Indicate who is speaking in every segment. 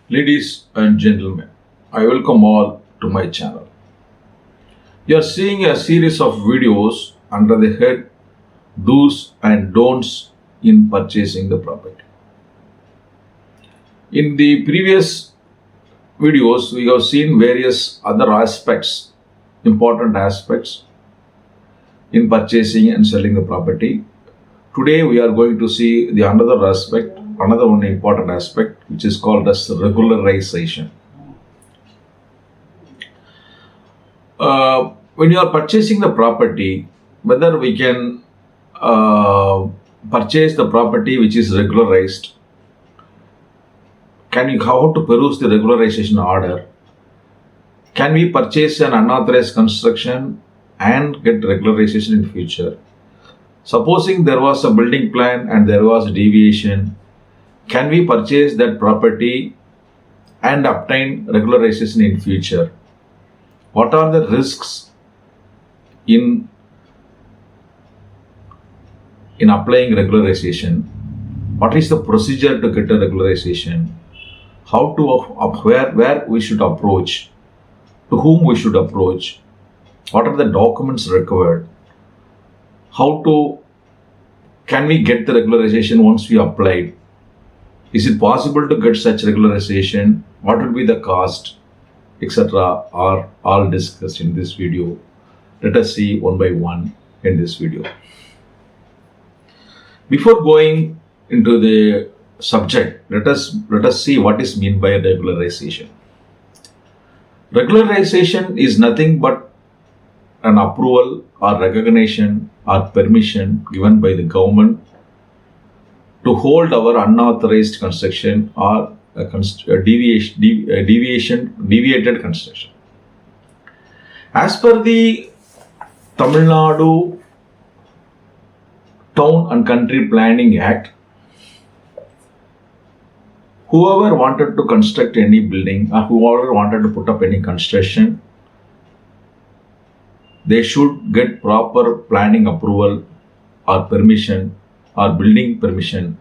Speaker 1: Ladies and gentlemen, I welcome all to my channel. You are seeing a series of videos under the head Do's and Don'ts in purchasing the property. In the previous videos, we have seen various other aspects, important aspects in purchasing and selling the property. Today we are going to see the another one important aspect, which is called as regularization. When you are purchasing the property, whether we can purchase the property which is regularized, how to peruse the regularization order? Can we purchase an unauthorized construction and get regularization in future? Supposing there was a building plan and there was deviation, can we purchase that property and obtain regularization in future? What are the risks in applying regularization? What is the procedure to get a regularization? How to where we should approach? To whom we should approach? What are the documents required? Can we get the regularization once we applied? Is it possible to get such regularization? What would be the cost, etc. are all discussed in this video. Let us see one by one in this video. Before going into the subject, let us see what is meant by regularization. Regularization is nothing but an approval or recognition or permission given by the government to hold our unauthorized construction or deviated construction. As per the Tamil Nadu Town and Country Planning Act, whoever wanted to construct any building or whoever wanted to put up any construction, they should get proper planning approval or permission or building permission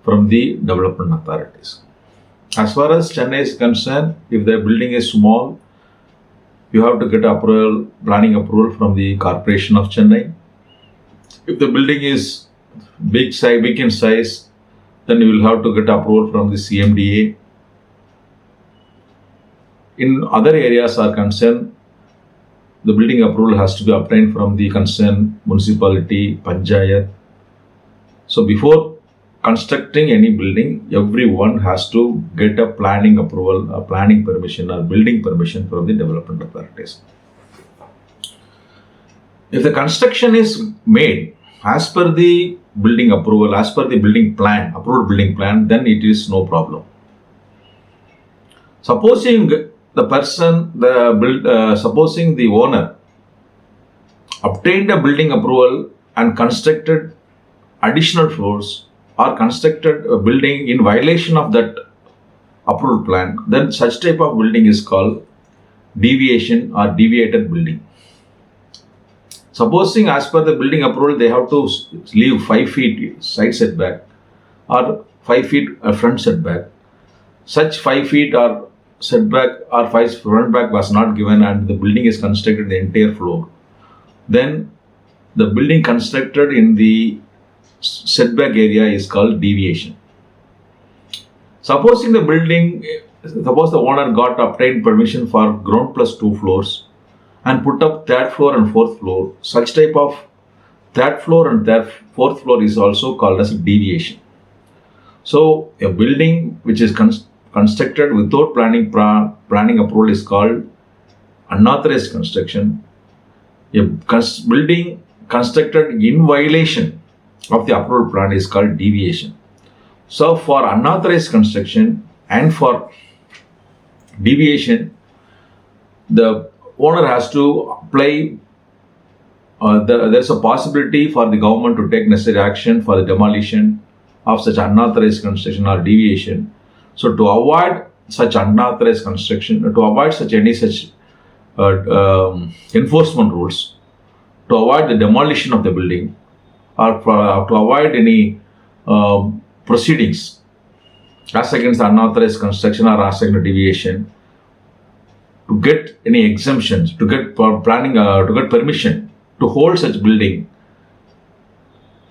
Speaker 1: from the development authorities. As far as Chennai is concerned, if the building is small, you have to get planning approval from the Corporation of Chennai. If the building is big in size, then you will have to get approval from the CMDA. In other areas are concerned, the building approval has to be obtained from the concerned municipality, panchayat. So before constructing any building, everyone has to get a planning approval, a planning permission or building permission from the development authorities. If the construction is made as per the building approval, as per the building plan, approved building plan, then it is no problem. Supposing supposing the owner obtained a building approval and constructed additional floors or constructed a building in violation of that approved plan, then such type of building is called deviation or deviated building. Supposing as per the building approval, they have to leave 5 feet side setback or 5 feet front setback. Such 5 feet or setback or 5 front back was not given and the building is constructed the entire floor. Then the building constructed in the setback area is called deviation. Suppose the owner got obtained permission for ground plus 2 floors and put up third floor and fourth floor. Such type of third floor and fourth floor is also called as deviation. So a building which is constructed without planning approval is called unauthorized construction. A building constructed in violation of the approved plan is called deviation. So for unauthorized construction and for deviation, the owner has to apply. There's a possibility for the government to take necessary action for the demolition of such unauthorized construction or deviation. So to avoid such unauthorized construction, to avoid any such enforcement rules, to avoid the demolition of the building, or to avoid any proceedings as against unauthorized construction or as against deviation, to get any exemptions, to get planning, to get permission to hold such building,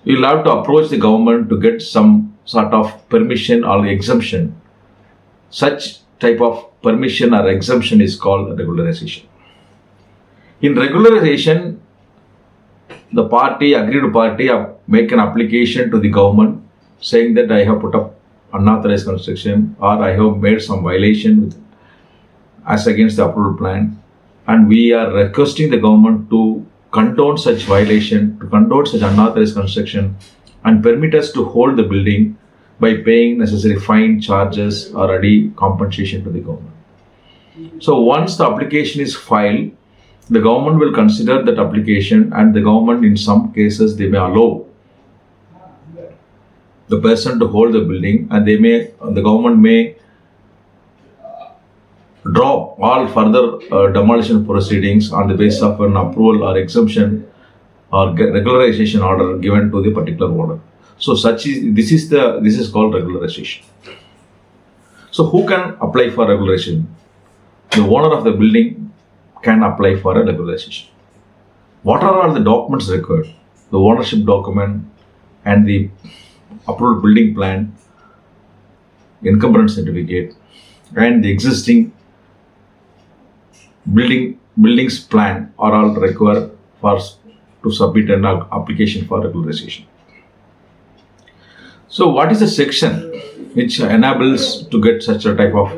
Speaker 1: you'll have to approach the government to get some sort of permission or exemption. Such type of permission or exemption is called regularization. In regularization, the aggrieved party make an application to the government saying that I have put up unauthorized construction or I have made some violation as against the approved plan, and we are requesting the government to condone such violation, to condone such unauthorized construction and permit us to hold the building by paying necessary fine, charges or any compensation to the government. So once the application is filed, the government will consider that application, and the government in some cases they may allow the person to hold the building, and the government may drop all further demolition proceedings on the basis of an approval or exemption or regularization order given to the particular owner. So this is called regularization. So who can apply for regularization? The owner of the building can apply for a regularization. What are all the documents required? The ownership document and the approved building plan, encumbrance certificate, and the existing buildings plan are all required to submit an application for regularization. So what is the section which enables to get such a type of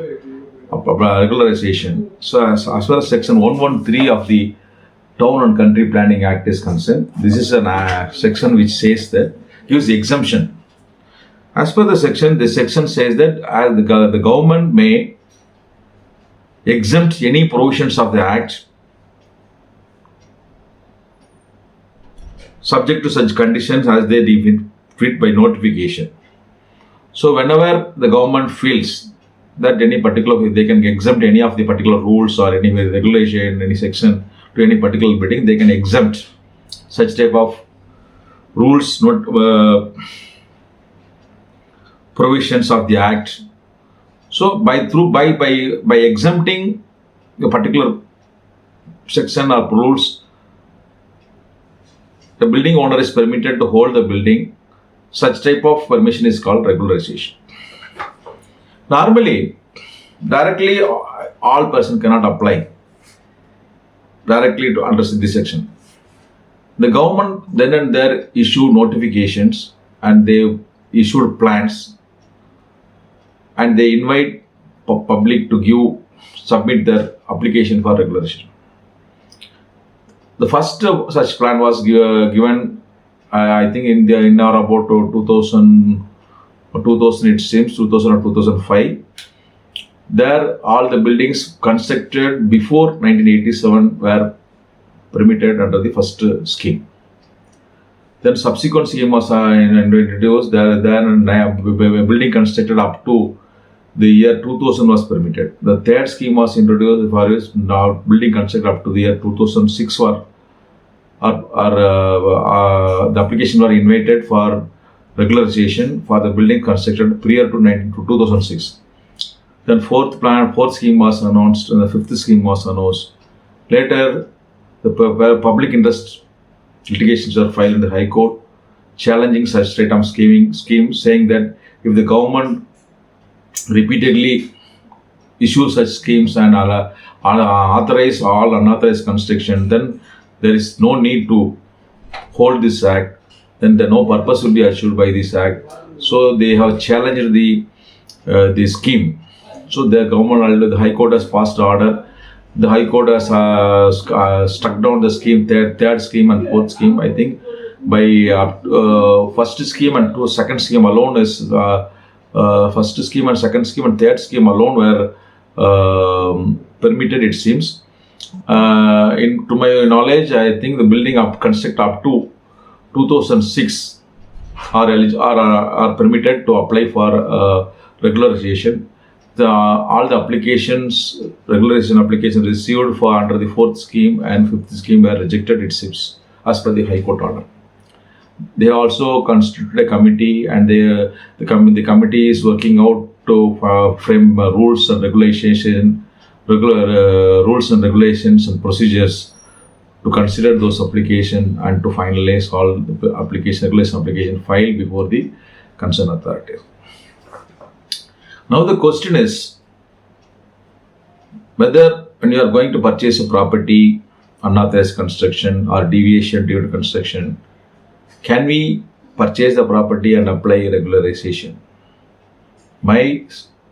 Speaker 1: regularization? So as far as section 113 of the Town and Country Planning Act is concerned, this is a section which says that gives the exemption. As per the section, this section says that the government may exempt any provisions of the Act subject to such conditions as they deem fit by notification. So whenever the government feels that they can exempt any of the particular rules or any regulation, any section to any particular building, they can exempt such type of rules, provisions of the Act. So by exempting a particular section or rules, the building owner is permitted to hold the building. Such type of permission is called regularization. Normally, directly all person cannot apply directly to under this section. The government then and there issue notifications and they issued plans and they invite public to submit their application for regularization. The first such plan was given, I think in our about 2000 it seems 2000 or 2005. There all the buildings constructed before 1987 were permitted under the first scheme. Then subsequent scheme was introduced. Then building constructed up to the year 2000 was permitted. The third scheme was introduced for now building constructed up to the year 2006 the application were invited for regularization for the building constructed prior to 2006. Then fourth scheme was announced and the fifth scheme was announced. Later, the public interest litigations were filed in the High Court challenging such straight arm scheme, saying that if the government repeatedly issues such schemes and authorize all unauthorized construction, then there is no need to hold this act, then no purpose will be achieved by this act. So they have challenged the scheme. So the High Court has passed order. The High Court has struck down the scheme, third scheme and fourth scheme. I think by first scheme and second scheme alone is first scheme and second scheme and third scheme alone were permitted, it seems. To my knowledge, I think the building construct up to 2006 are permitted to apply for regularization. All the regularization applications received for under the fourth scheme and fifth scheme were rejected, it seems, as per the High Court order. They also constituted a committee, and the committee is working out to frame rules and regulations and procedures to consider those application and to finalize all the regulation application filed before the concerned authority. Now the question is whether when you are going to purchase a property, unauthorized construction or deviation due to construction, can we purchase the property and apply regularization? My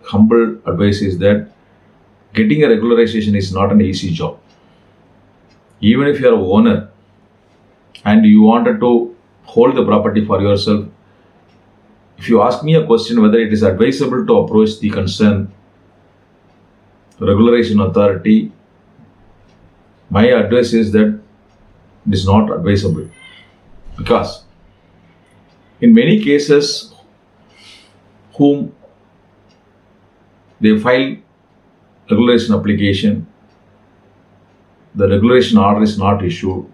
Speaker 1: humble advice is that getting a regularization is not an easy job. Even if you are an owner and you wanted to hold the property for yourself, if you ask me a question whether it is advisable to approach the concerned regularization authority, my advice is that it is not advisable, because in many cases whom they file regulation application, the regulation order is not issued,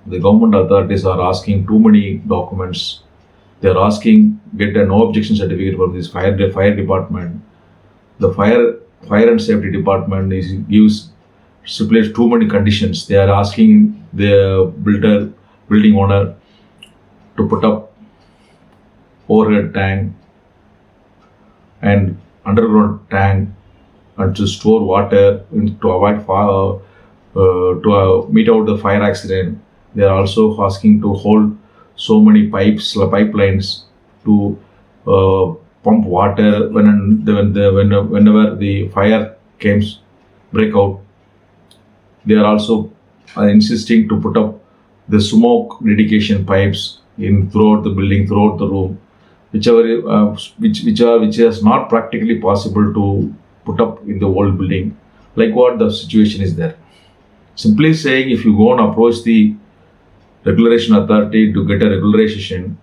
Speaker 1: the government authorities are asking too many documents, they are asking get a no objection certificate from this fire department, the fire and safety department gives stipulates too many conditions. They are asking the building owner to put up overhead tank and underground tank and to store water to avoid fire, to meet out the fire accident. They are also asking to hold so many pipelines to pump water whenever the fire break out. They are also insisting to put up the smoke dedication pipes throughout the building, throughout the room, which is not practically possible to put up in the old building. Like what the situation is there. Simply saying, if you go and approach the regulation authority to get a regularization,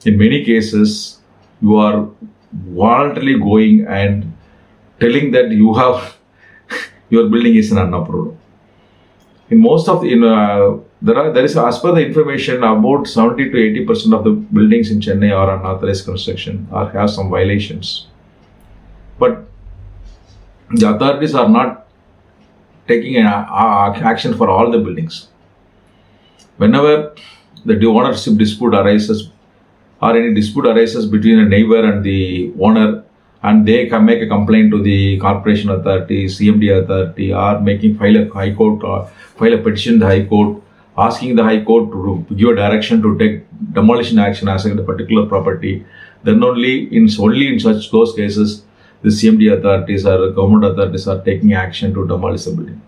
Speaker 1: in many cases you are voluntarily going and telling that you have your building is an unapproved. In most of there is, as per the information, about 70 to 80% of the buildings in Chennai are unauthorized construction or have some violations. But the authorities are not taking an action for all the buildings. Whenever the ownership dispute arises or any dispute arises between a neighbor and the owner, and they can make a complaint to the corporation authority, CMD authority, or file a petition to the High Court, asking the High Court to give a direction to take demolition action as a particular property, then only in those cases the CMD authorities or government authorities are taking action to demolish the building.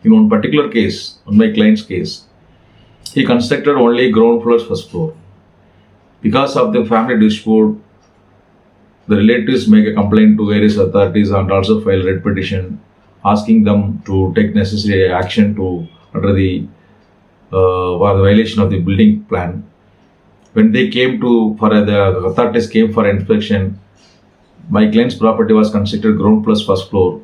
Speaker 1: In one particular case, on my client's case, he constructed only ground floor, first floor. Because of the family dispute, the relatives make a complaint to various authorities and also file writ petition asking them to take necessary action under the violation of the building plan. When they the authorities came for inspection, my client's property was constructed ground plus first floor.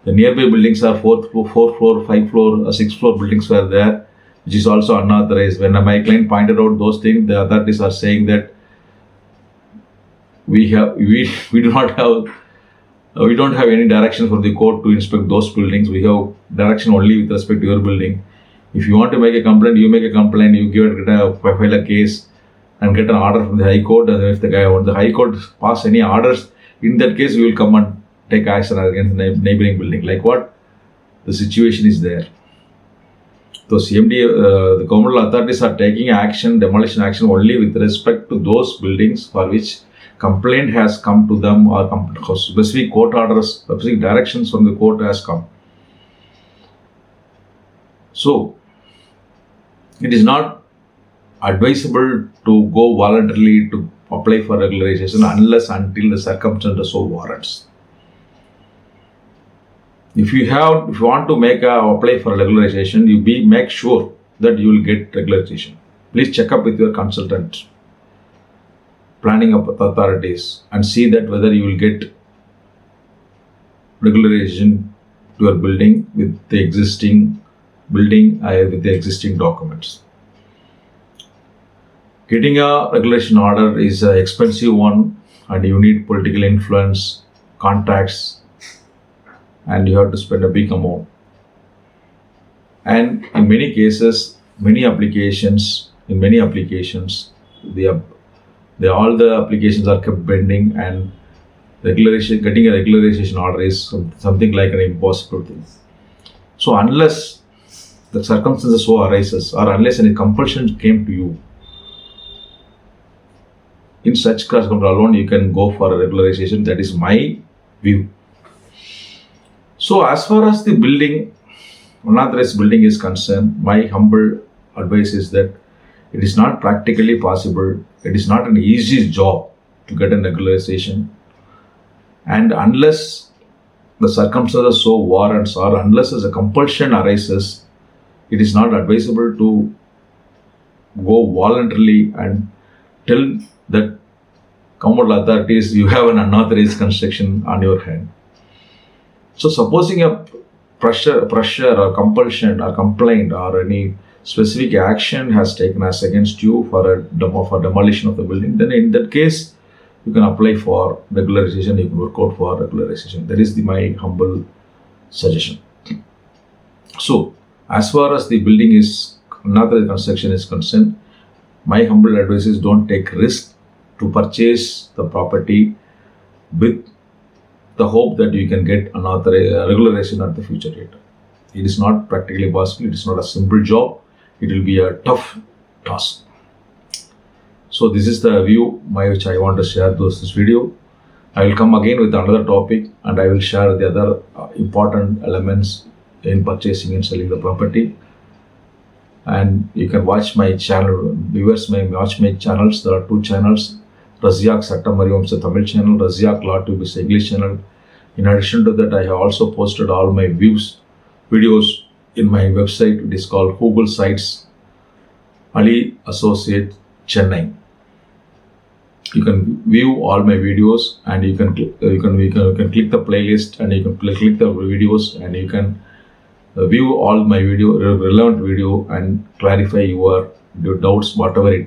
Speaker 1: The nearby buildings are 4th floor, 5th floor, 6th floor buildings were there, which is also unauthorized. When my client pointed out those things, the authorities are saying that we don't have any direction for the court to inspect those buildings. We have direction only with respect to your building. If you want to make a complaint, you make a complaint, you file a case and get an order from the High Court. And if the High Court pass any orders, in that case we will come and take action against the neighboring building. Like what the situation is there. So CMD, the government authorities are taking action, demolition action only with respect to those buildings for which complaint has come to them or specific court orders, specific directions from the court has come. So it is not advisable to go voluntarily to apply for regularization unless until the circumstances so warrants. If you want to apply for regularization, make sure that you will get regularization. Please check up with your consultant, planning authorities, and see that whether you will get regularization to your building with the existing documents. Getting a regulation order is an expensive one, and you need political influence, contracts, and you have to spend a big amount. And in many cases, many applications, all the applications are kept pending, and getting a regularization order is something like an impossible thing. So unless the circumstances so arises, or unless any compulsion came to you, in such circumstances alone you can go for a regularization. That is my view. So as far as the unauthorized building is concerned, my humble advice is that it is not practically possible. It is not an easy job to get a regularization. And unless the circumstances so warrants, or unless a compulsion arises, it is not advisable to go voluntarily and tell that commercial authorities you have an unauthorized construction on your hand. So supposing a pressure or compulsion or complaint or any specific action has taken as against you for demolition of the building, then in that case you can apply for regularization, you can work out for regularization. That is my humble suggestion. So as far as the building is unauthorized construction is concerned, my humble advice is don't take risk to purchase the property with the hope that you can get another regularization at the future date. It is not practically possible. It is not a simple job. It will be a tough task. So this is the view which I want to share this video. I will come again with another topic, and I will share the other important elements in purchasing and selling the property. And you can watch my channel. Viewers may watch my channels. There are two channels: Razyak Sattam Ariyamsa Tamil channel, Razyak Law Tube is English channel. In addition to that, I have also posted all my videos in my website. It is called Google Sites Ali Associate Chennai. You can view all my videos, and you can click the playlist, and you can click the videos, and you can view all my relevant video, and clarify your doubts, whatever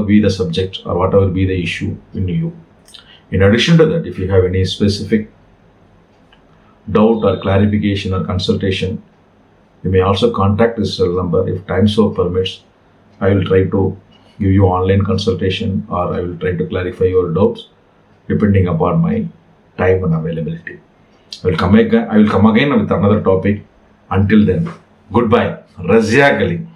Speaker 1: be the subject or whatever be the issue in you. In addition to that, if you have any specific doubt or clarification or consultation, you may also contact this cell number. If time so permits, I will try to give you online consultation, or I will try to clarify your doubts depending upon my time and availability. I will come again with another topic. Until then, goodbye. Razyak Ali.